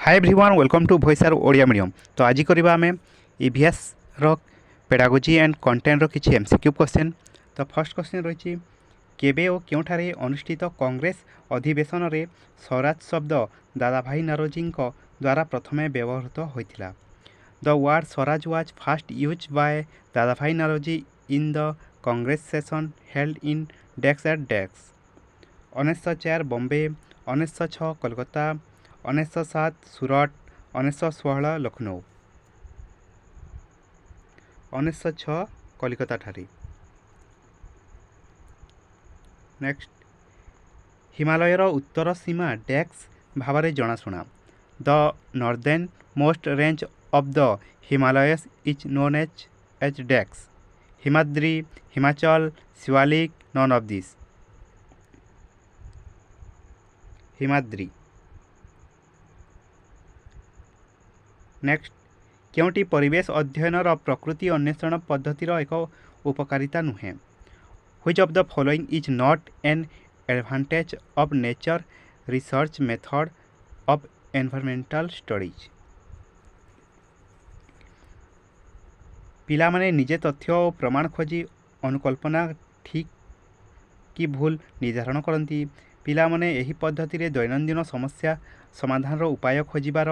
Hi everyone welcome to voice Odia medium. तो आज करवा आम ईवीएस रो पेडागोजी एंड कंटेंट रो किछि एमसीक्यू क्वेश्चन। तो फर्स्ट क्वेश्चन रही केबे और क्योंठारे अनुष्ठित कांग्रेस अधिवेशन रे स्वराज शब्द दादाभाई नौरोजी द्वारा प्रथमे व्यवहृत होइथिला। The word swaraj was first used by Dadabhai Naoroji in the Congress session held in dash at dash. 1904 Bombay, 1906 Kolkata, 1907 Surat, 1916 Lucknow. 1906 Calcutta ठारे। नेक्स्ट हिमालयर उत्तर सीमा डेक्स भाव जनाशुना। The northern most range of the Himalayas is known as dash. Himadri, Himachal, Shivalik, none of this. Himadri. Next क्योंटी परिवेश अध्ययन प्रकृति अन्वेषण पद्धतिर एक उपकारिता नुहे। Which of the following is not an advantage of nature research method of environmental studies. पिला माने निजे तथ्य और प्रमाण खोजी अनुकल्पना ठीक कि भूल निर्धारण करती। पिला माने एही पद्धति रे दैनंदिन समस्या समाधान उपाय खोजिबार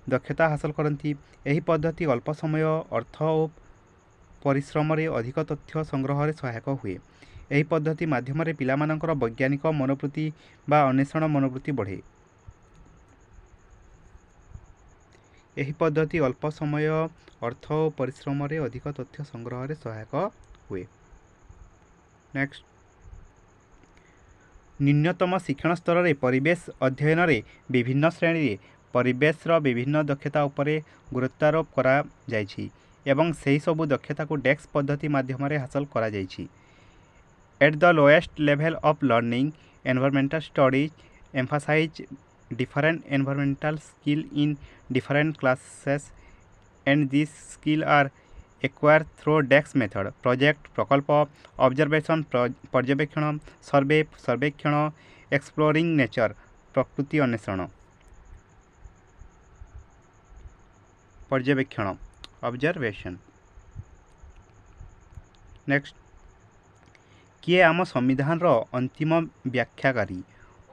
दक्षता हासिल करती। एही पद्धति अल्प समय अर्थ और परिश्रम रे अधिक तथ्य संग्रह रे सहायक हुए। एही पद्धति माध्यम रे पिला मानकर वैज्ञानिक मनोवृत्ति बा अन्वेषण मनोवृत्ति बढ़े। एही पद्धति अल्प समय अर्थ और परिश्रम रे अधिक तथ्य संग्रह रे सहायक हुए। नेक्स्ट न्यूनतम शिक्षण स्तर रे परिवेश अध्ययन रे विभिन्न श्रेणी रे परिवेश विभिन्न दक्षता उपरे गुरुत्वारोप करा जायछि एवं सेही सबु दक्षता को डेस्क पद्धति माध्यम रे हासिल करा जायछि। At the lowest level of learning environmental studies emphasize different environmental skill in different classes and this skill are acquire through dash method. Project प्रकल्प, ऑब्जर्वेशन पर्यवेक्षण, सर्वे सर्वेक्षण, एक्सप्लोरिंग नेचर प्रकृति अन्वेषण। पर्यवेक्षण ऑब्जर्वेशन। नेक्स्ट किए आम संविधान रो अंतिम व्याख्याकारी।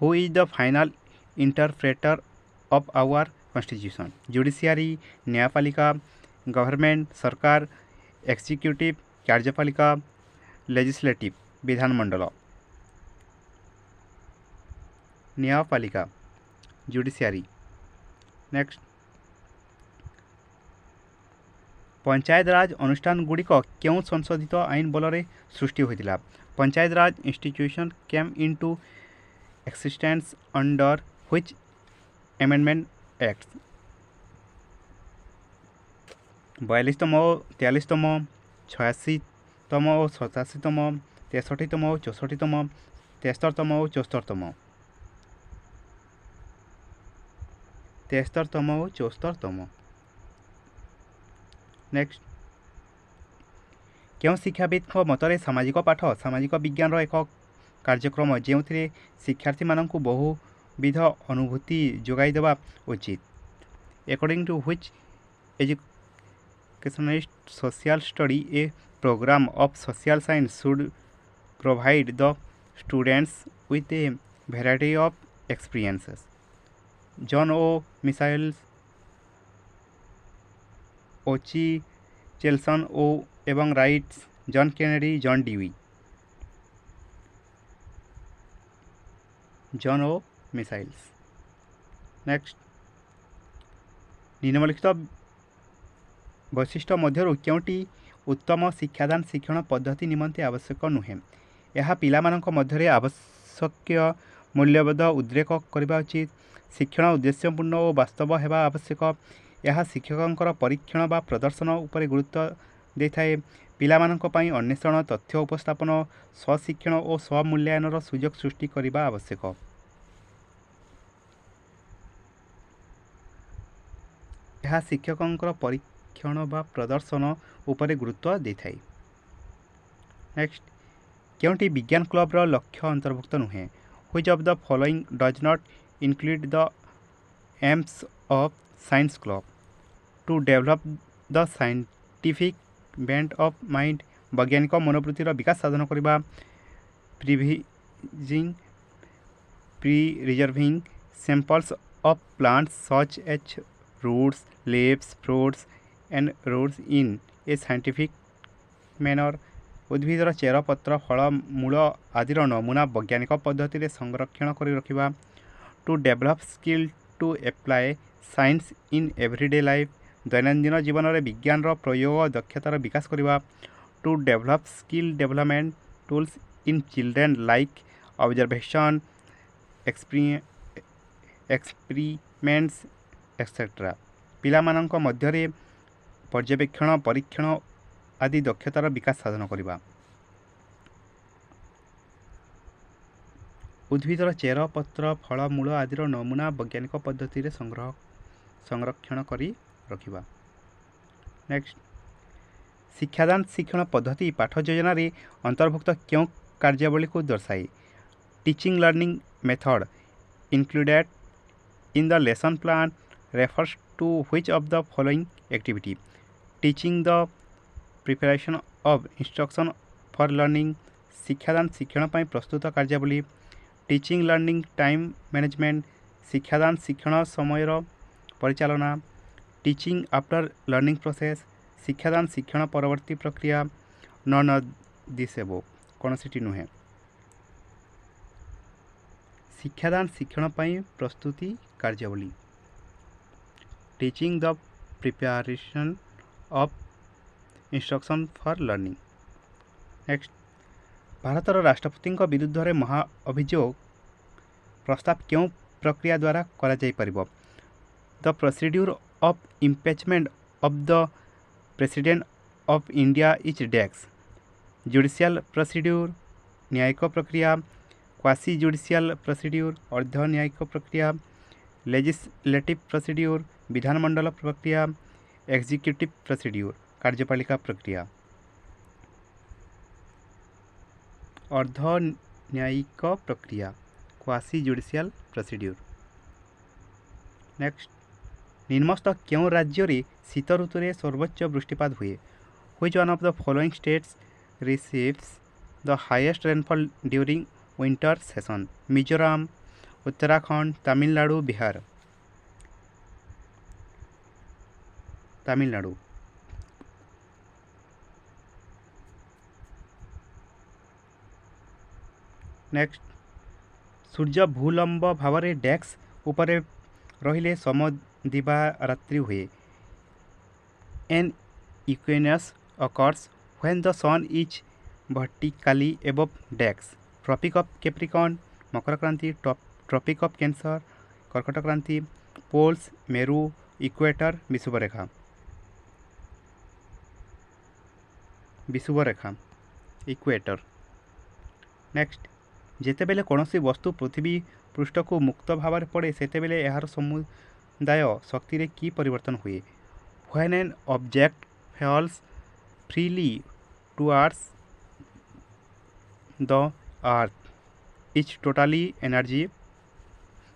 Who is the final interpreter of our constitution. Judiciary, न्यायपालिका, गवर्नमेंट सरकार, एक्सिक्यूटिव कार्यपालिका, लेजिस्लेटिव विधानमंडल। न्यायपालिका जुडिशियरी। नेक्स्ट पंचायत राज अनुष्ठान गुड़िक क्यों संशोधित आईन बल सृष्टि होता। Panchayat Raj institution came into existence under which amendment act. 42तम, 43तम, 86तम और 87तम, 63तम और 64तम, 73तम और 74तम। 73तम और 74तम। नेक्स्ट क्यों शिक्षाविद मतरे सामाजिक पाठ सामाजिक विज्ञान एक कार्यक्रम जो शिक्षार्थी मानक बहुविध अनुभूति जोगाई देवा उचित। According to which educationist social study a program of social science should provide the students with a variety of experiences. John ओ मिसाइल्स, ओची चेल्सन ओ एवं राइट्स, John Kennedy, John Dewey. John ओ मिसाइल्स। नेक्स्ट निम्नलिखित वैशिष्ट्य मध्यरु क्योंटी उत्तम शिक्षादान शिक्षण पद्धति निमंते आवश्यक नुहे। यह पिलामानंक मध्यरे आवश्यक मूल्यबोध उद्रेक करबा उचित। शिक्षण उद्देश्यपूर्ण और वास्तव हेबा आवश्यक। यह शिक्षकंकर परीक्षण बा प्रदर्शन उपरे गुरुत्व देथाए। पिलामानंक पई अन्वेषण, तथ्य उपस्थापन, स्वशिक्षण और स्वमूल्यांकन सुजोग सृष्टि करबा आवश्यक। यह शिक्षकंकर परीक्षण बा प्रदर्शन उपरे गुरुत्व देथाए। नेक्स्ट क्योंटी विज्ञान क्लब्र लक्ष्य अंतर्भुक्त नुहे। Which of the following does not include the aims of Science Club to develop the scientific bent of mind ବୈଜ୍ଞାନିକ ମନୋବୃତ୍ତିର ବିକାଶ ସାଧନ କରିବା preserving samples of plants such as roots, leaves, fruits and roots in a scientific manner ଉଦ୍ଭିଦର ଚେର ପତ୍ର ଫଳ ମୂଳ ଆଦିର ନମୁନା ବୈଜ୍ଞାନିକ ପଦ୍ଧତିରେ ସଂରକ୍ଷଣ କରି ରଖିବା to develop skill to apply science in everyday life ଦୈନନ୍ଦିନ ଜୀବନରେ ବିଜ୍ଞାନର ପ୍ରୟୋଗ ଦକ୍ଷତାର ବିକାଶ କରିବା to develop skill development tools in children like observation experiments etc. ପିଲାମାନଙ୍କ ମଧ୍ୟରେ ପର୍ଯ୍ୟବେକ୍ଷଣ ପରୀକ୍ଷଣ ଆଦି ଦକ୍ଷତାର ବିକାଶ ସାଧନ କରିବା ଉଦ୍ଭିଦର ଚେର ପତ୍ର ଫଳ ମୂଳ ଆଦିର ନମୁନା ବୈଜ୍ଞାନିକ ପଦ୍ଧତିରେ ସଂରକ୍ଷଣ କରି ରଖିବା ନେକ୍ସଟ ଶିକ୍ଷାଦାନ ଶିକ୍ଷଣ ପଦ୍ଧତି ପାଠ ଯୋଜନାରେ ଅନ୍ତର୍ଭୁକ୍ତ କେଉଁ କାର୍ଯ୍ୟାବଳୀକୁ ଦର୍ଶାଏ teaching learning method included in the lesson plan refers to which of the following activity teaching the preparation of instruction for learning ଶିକ୍ଷାଦାନ ଶିକ୍ଷଣ ପାଇଁ ପ୍ରସ୍ତୁତ କାର୍ଯ୍ୟାବଳୀ ଟିଚିଂ ଲର୍ଣ୍ଣିଂ ଟାଇମ୍ ମ୍ୟାନେଜମେଣ୍ଟ ଶିକ୍ଷାଦାନ ଶିକ୍ଷଣ ସମୟର ପରିଚାଳନା ଟିଚିଂ ଆଫ୍ଟର ଲର୍ଣ୍ଣିଂ ପ୍ରୋସେସ୍ ଶିକ୍ଷାଦାନ ଶିକ୍ଷଣ ପରବର୍ତ୍ତୀ ପ୍ରକ୍ରିୟା ନନ୍ ଅଫ୍ ଦିସ୍ ଏବୋଭ୍ କୌଣସିଟି ନୁହେଁ ଶିକ୍ଷାଦାନ ଶିକ୍ଷଣ ପାଇଁ ପ୍ରସ୍ତୁତି କାର୍ଯ୍ୟାବଳୀ teaching the preparation of instruction for learning next ଭାରତର ରାଷ୍ଟ୍ରପତିଙ୍କ ବିରୁଦ୍ଧରେ ମହା ଅଭିଯୋଗ ପ୍ରସ୍ତାବ କେଉଁ ପ୍ରକ୍ରିୟା ଦ୍ୱାରା କରାଯାଇପାରିବ the procedure of impeachment of the president of India is dash judicial procedure ନ୍ୟାୟିକ ପ୍ରକ୍ରିୟା କ୍ୱାସି ଜୁଡ଼ିସିଆଲ ପ୍ରୋସିଡ୍ୟୁର ଅର୍ଦ୍ଧ ନ୍ୟାୟିକ ପ୍ରକ୍ରିୟା ଲେଜିସ୍ଲେଟିଭ୍ ପ୍ରୋସିଡ୍ୟୁର ବିଧାନମଣ୍ଡଳ ପ୍ରକ୍ରିୟା ଏକ୍ଜିକ୍ୟୁଟିଭ୍ ପ୍ରୋସିଡ୍ୟୁର କାର୍ଯ୍ୟପାଳିକା ପ୍ରକ୍ରିୟା ଅର୍ଦ୍ଧ ନ୍ୟାୟିକ ପ୍ରକ୍ରିୟା କ୍ୱାସି ଜୁଡ଼ିସିଆଲ ପ୍ରୋସିଡ୍ୟୁର ନେକ୍ସଟ ନିମ୍ନସ୍ଥ କେଉଁ ରାଜ୍ୟରେ ଶୀତ ଋତୁରେ ସର୍ବୋଚ୍ଚ ବୃଷ୍ଟିପାତ ହୁଏ which one of the following states receives the highest rainfall during winter season Mizoram Uttarakhand Tamil Nadu Bihar Tamil Nadu next ସୂର୍ଯ୍ୟ ଭୂଲମ୍ବ ଭାବରେ ଡେସ୍କ ଉପରେ ରହିଲେ ସମଦିବାରାତ୍ରି ହୁଏ an equinox occurs when the sun is vertically above decks tropic of capricorn Makar Kranti tropic of cancer କର୍କଟ କ୍ରାନ୍ତି poles ମେରୁ equator ବିଷୁବରେଖା equator next ଯେତେବେଳେ କୌଣସି ବସ୍ତୁ ପୃଥିବୀ ପୃଷ୍ଠକୁ ମୁକ୍ତ ଭାବରେ ପଡ଼େ ସେତେବେଳେ ଏହାର ସମୁଦାୟ ଶକ୍ତିରେ କି ପରିବର୍ତ୍ତନ ହୁଏ when an object falls freely towards the earth its totally energy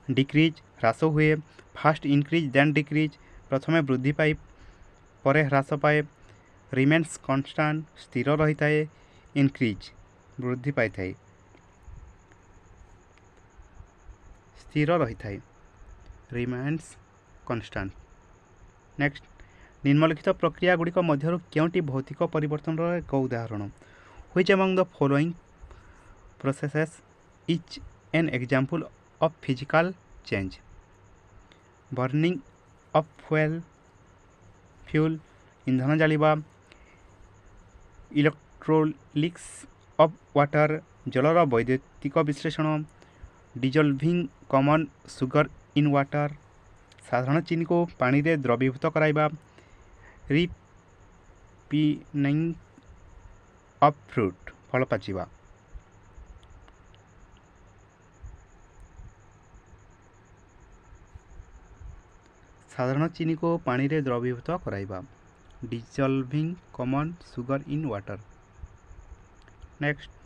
decrease ହ୍ରାସ ହୁଏ first increase then decrease ପ୍ରଥମେ ବୃଦ୍ଧି ପାଇ ପରେ ହ୍ରାସ ପାଏ remains constant ସ୍ଥିର ରହିଥାଏ increase ବୃଦ୍ଧି ପାଇଥାଏ ସ୍ଥିର ରହିଥାଏ remains constant ନେକ୍ସଟ ନିମ୍ନଲିଖିତ ପ୍ରକ୍ରିୟା ଗୁଡ଼ିକ ମଧ୍ୟରୁ କେଉଁଟି ଭୌତିକ ପରିବର୍ତ୍ତନର ଏକ ଉଦାହରଣ which among the following processes is an example of physical change burning of fuel ଇନ୍ଧନ ଜାଳିବା electrolysis of water ଜଳର ବୈଦ୍ୟୁତିକ ବିଶ୍ଳେଷଣ dissolving common sugar in water ସାଧାରଣ ଚିନିକୁ ପାଣିରେ ଦ୍ରବୀଭୂତ କରାଇବା ripening of fruit ଫଳ ପାଚିବା ସାଧାରଣ ଚିନିକୁ ପାଣିରେ ଦ୍ରବୀଭୂତ କରାଇବା dissolving common sugar in water next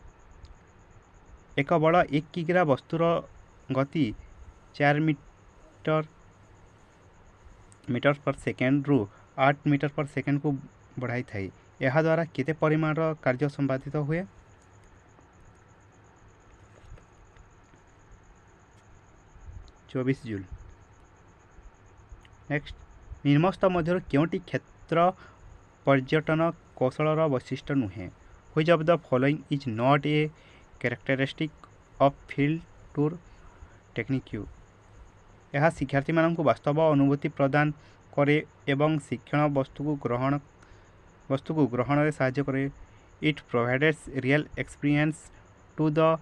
ଏକ ବଳ 1 କିଗ୍ରା ବସ୍ତୁର ଗତି 4 ମିଟର मीटर पर सेकेंड रु 8 मीटर पर सेकेंड को बढ़ाई थाए। यह द्वारा केते परिमाण कार्य संपादित हुए? 24 जूल। नेक्स्ट, निम्नस्थ मध्य केउंटी क्षेत्र पर्यटन कौशलर वैशिष्ट्य नुहे? Which of the following is not a characteristic of field tour technique? यह शिक्षार्थी मानक वास्तव अनुभूति प्रदान करे एवं शिक्षण वस्तु को ग्रहण रे सहाय्य करे। It provides real experience to the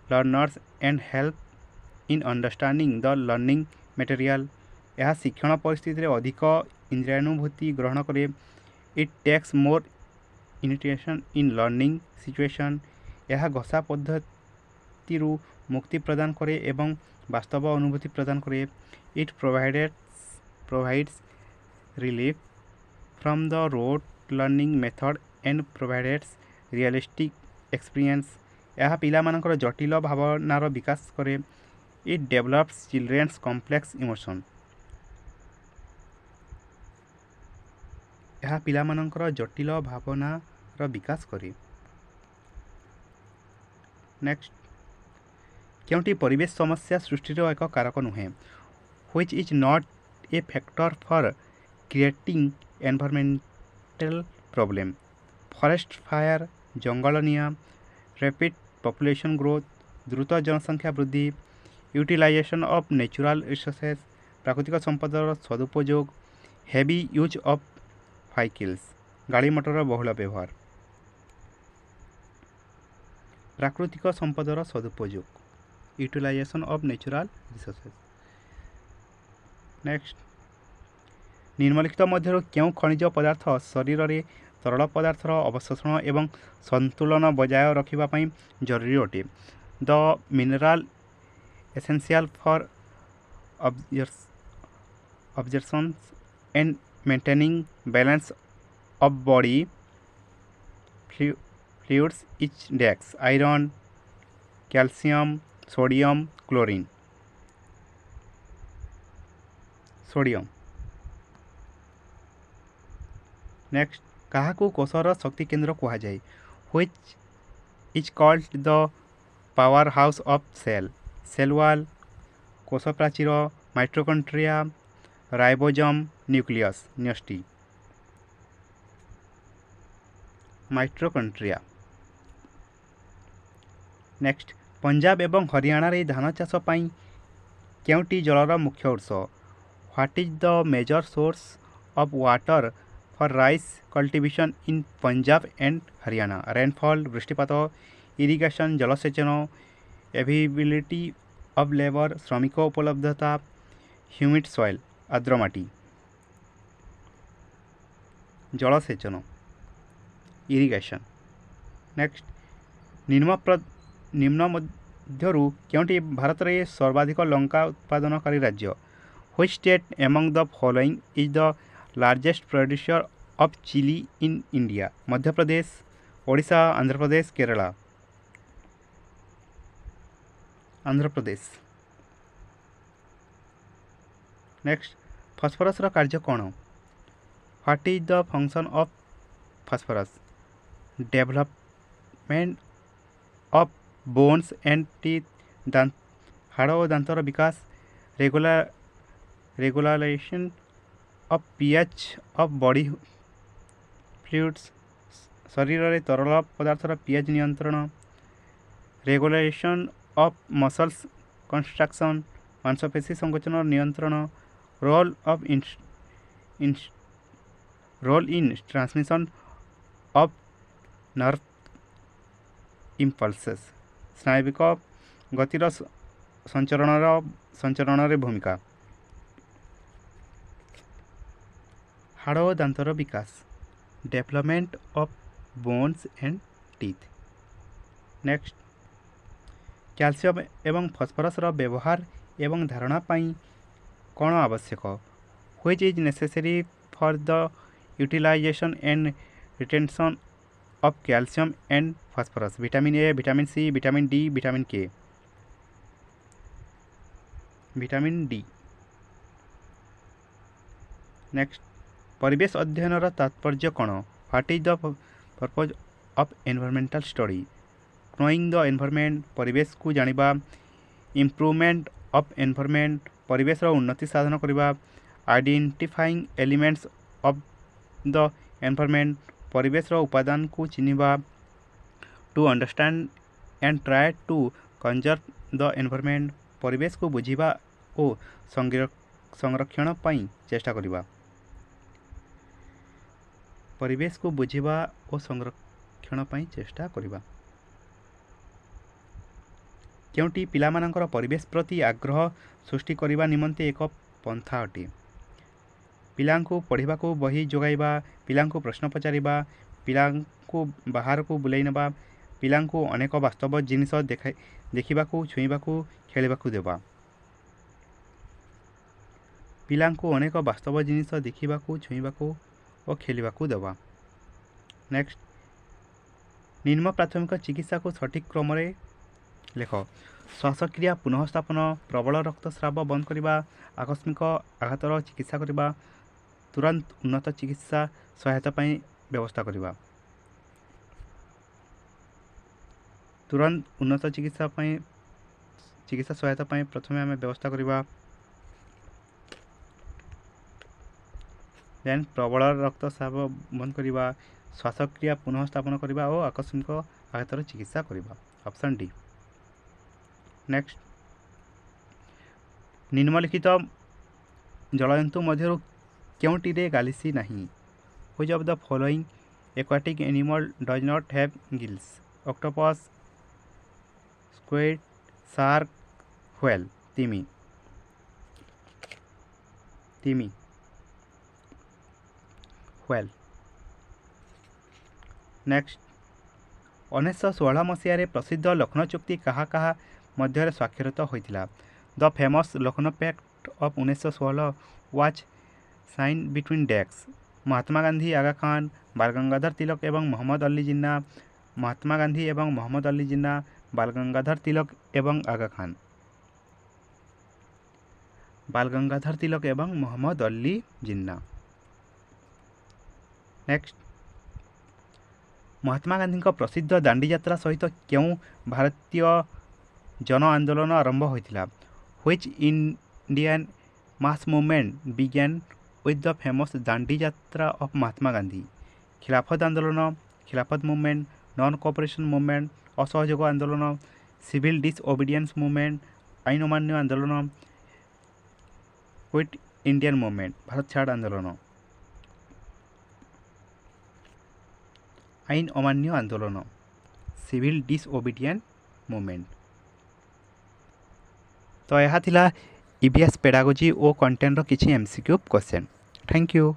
learners and help in understanding the learning material. यह शिक्षण परिस्थिति रे अधिक इंद्रियानुभूति ग्रहण करे। It takes more initiation in learning situation. यह घोषा पद्धति मुक्ति प्रदान करे एवं वास्तव अनुभूति प्रदान करे। It provides relief from the road learning method and provides realistic experience. यह पिला मानकर जटिल भावनार विकास करे। It develops children's complex emotion. यह पिला मानकर जटिल भावनार विकास करे। नेक्स्ट, केउंटी परिवेश समस्या सृष्टिर एक कारक नुहे? Which is not a factor for creating environmental problem? Forest fire, जंगल निया, रैपिड पॉपुलेशन ग्रोथ, द्रुत जनसंख्या वृद्धि, यूटिलाइजेशन ऑफ नेचुरल रिसोर्सेस, प्राकृतिक संपदर सदुपयोग, हेवी यूज ऑफ व्हीकल्स, गाड़ी मोटर बहुल व्यवहार। प्राकृतिक संपदर सदुपयोग, utilization of natural resources. Next, निम्नलिखित मध्य क्यों खनिज पदार्थ शरीर में तरल पदार्थर अवशोषण एवं संतुलन बजाय रखापी जरूरी अटे? The mineral essential for observation and maintaining balance of body fluids is dash, iron, calcium, sodium, chlorine. Sodium. Next, क्या कोशर शक्ति केन्द्र कह जाए? Which is called the power house of cell? Cell wall, कोश प्राचीर, mitochondria, ribosome, nucleus, nucleus. Mitochondria. Next, Punjab एवं हरियाणा रे धान चाष पाई केउंटी जलर मुख्य उत्स? What is the major source of water for rice cultivation in Punjab and Haryana? Rainfall, वृष्टिपात, इरिगेशन, जलसेचन, एवेलेबिलिटी ऑफ लेबर, श्रमिक उपलब्धता, ह्यूमिड सॉइल, आर्द्र माटी। जलसेचन, इरिगेशन। नेक्स्ट, निम्न मध्यरु केउंटी भारत रे सर्वाधिक लंका उत्पादनकारी राज्य? Which state among the following is the largest producer of chili in India? Madhya Pradesh, Odisha, Andhra Pradesh, Kerala. Andhra Pradesh. Next, phosphorus रा कार्य कौन? What is the function of phosphorus? Development of bones and teeth, हाड़ और दांतर विकास, regulation of pH of body fluids, शरीर में तरल पदार्थर पीएच नियंत्रण, रेगुलेशन ऑफ मसल्स कंस्ट्रक्शन, मांसपेशी संकोचन नियंत्रण, role in transmission of nerve impulses, स्नायविक गतिर संचरण भूमिका। हाड़ और दांतर विकास, development of bones and teeth. Next, calcium एवं फॉस्फोरस व्यवहार एवं धारणा पाई कौन आवश्यक? Which is necessary for the utilization and retention of calcium and phosphorus? Vitamin A, vitamin C, vitamin D, vitamin K. Vitamin D. Next परिवेश अध्ययन तात्पर्य कौन what is the purpose of environmental study knowing the environment परिवेश को जानिबा improvement of environment परिवेश उन्नति साधन करबा identifying elements of the environment परिवेश उपादान को चिन्हिबा to understand and try to conserve the environment परिवेश को बुझिबा ओ संरक्षण पई चेष्टा करिबा परिवेश को बुझिबा और संरक्षण पई चेष्टा करिबा केउटी पिलामानंकर परिवेश प्रति आग्रह सृष्टि करिबा निमंते एक पंथा अटे पिलांको पढ़िबा को बही जोगाइबा पिलांको प्रश्न पचारिबा पिलांको बाहर को बुलाई नेबा पिलांको अनेक वास्तव जिनिस देखा छुईबा खेलिबा देबा पिलांको अनेक वास्तव जिनिस देखा छुईबा और खेलिबा देबा नेक्स्ट निम्न प्राथमिक चिकित्सा को सठिक क्रम रे लेख श्वासक्रिया पुनःस्थापन प्रबल रक्तस्राव बंद करने आकस्मिक आघातर चिकित्सा करने तुरंत उन्नत चिकित्सा सहायता पाई व्यवस्था करने तुरंत उन्नत चिकित्सा सहायता पाई प्रथम आम व्यवस्था करवा देन प्रबल रक्तस्राव बंद करवा श्वासक्रिया पुनःस्थापन करवा और आकस्मिक आघातर चिकित्सा करवा ऑप्शन डी नेक्स्ट निम्नलिखित जलजंतु मध्य क्योंटी गालिसी नहीं which of the following aquatic animal does not have gills octopus squid shark whale तिमी व्हेल नेक्स्ट 1916 मसीह प्रसिद्ध लखनऊ चुक्ति कहा कहा मध्य स्वाक्षरित होता the famous Lucknow pact of 1916 was sign between dash Mahatma Gandhi Aga Khan Bal Gangadhar तिलक एवं मोहम्मद अली जिन्ना महात्मा गांधी एवं मोहम्मद अली जिन्ना बाल गंगाधर तिलक एवं आगा खान बाल गंगाधर तिलक एवं मोहम्मद अली जिन्ना नेक्स्ट महात्मा गांधी प्रसिद्ध दांडी यात्रा सहित क्यों भारतीय जन आंदोलन आरंभ होता which Indian mass movement began with the famous Dandi Yatra of Mahatma Gandhi खिलाफत आंदोलन खिलाफत मूवमेंट नॉन कोऑपरेशन मूवमेंट असहयोग आंदोलन सिविल डिसओबीडियंस मूवमेंट आईन अमान्य आंदोलन क्विट इंडियन मूवमेंट भारत छाड़ आंदोलन आईन अमान्य आंदोलन सिविल डिसओबीडियंट मूवमेंट तो यह थिला ईवीएस पेडागोजी और कंटेंट किछि एमसीक्यू क्वेश्चन थैंक यू।